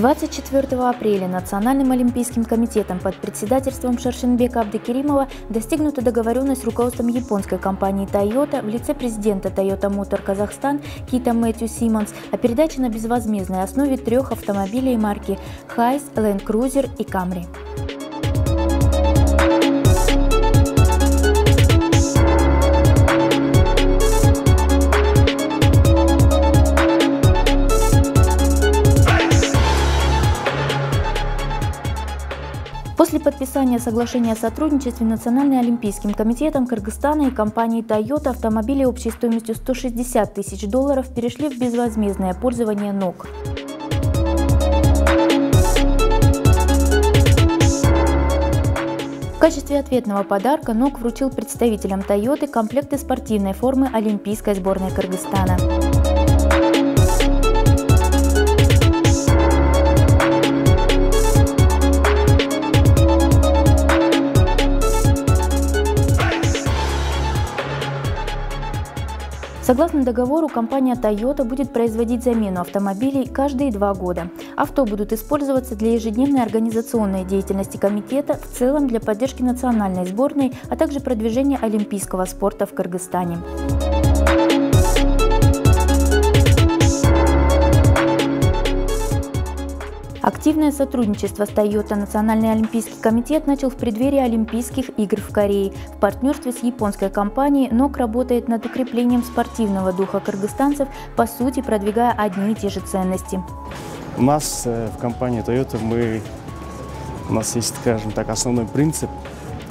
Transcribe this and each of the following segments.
24 апреля Национальным олимпийским комитетом под председательством Шаршенбека Абдыкеримова достигнута договоренность с руководством японской компании Toyota в лице президента Toyota Motor Kazakhstan Кита Мэтью Симмонс о передаче на безвозмездной основе 3 автомобилей марки Хайс, Land Cruiser и Camry. После подписания соглашения о сотрудничестве Национальным олимпийским комитетом Кыргызстана и компанией Toyota автомобили общей стоимостью $160 тысяч перешли в безвозмездное пользование НОК. В качестве ответного подарка НОК вручил представителям Toyota комплекты спортивной формы олимпийской сборной Кыргызстана. Согласно договору, компания Toyota будет производить замену автомобилей каждые 2 года. Авто будут использоваться для ежедневной организационной деятельности комитета, в целом для поддержки национальной сборной, а также продвижения олимпийского спорта в Кыргызстане. Активное сотрудничество с Toyota Национальный олимпийский комитет начал в преддверии Олимпийских игр в Корее. В партнерстве с японской компанией НОК работает над укреплением спортивного духа кыргызстанцев, по сути продвигая одни и те же ценности. У нас в компании Toyota у нас есть, скажем так, основной принцип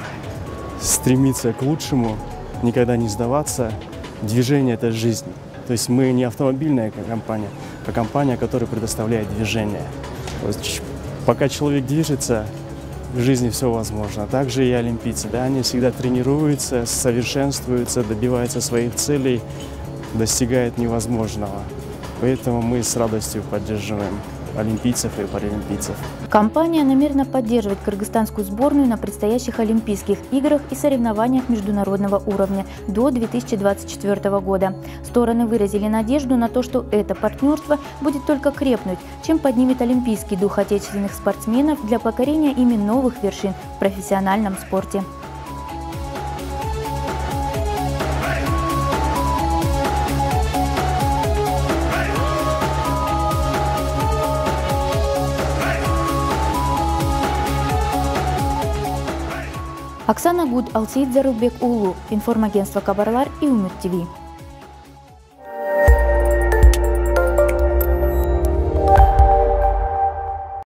– стремиться к лучшему, никогда не сдаваться. Движение – это жизнь. То есть мы не автомобильная компания, а компания, которая предоставляет движение. Пока человек движется, в жизни все возможно. Также и олимпийцы, да, они всегда тренируются, совершенствуются, добиваются своих целей, достигают невозможного. Поэтому мы с радостью поддерживаем олимпийцев и паралимпийцев. Компания намерена поддерживать кыргызстанскую сборную на предстоящих Олимпийских играх и соревнованиях международного уровня до 2024 года. Стороны выразили надежду на то, что это партнерство будет только крепнуть, чем поднимет олимпийский дух отечественных спортсменов для покорения ими новых вершин в профессиональном спорте. Оксана Гуд, Алсейд Зарубек Улу, информагентство Кабарлар и Умют ТВ.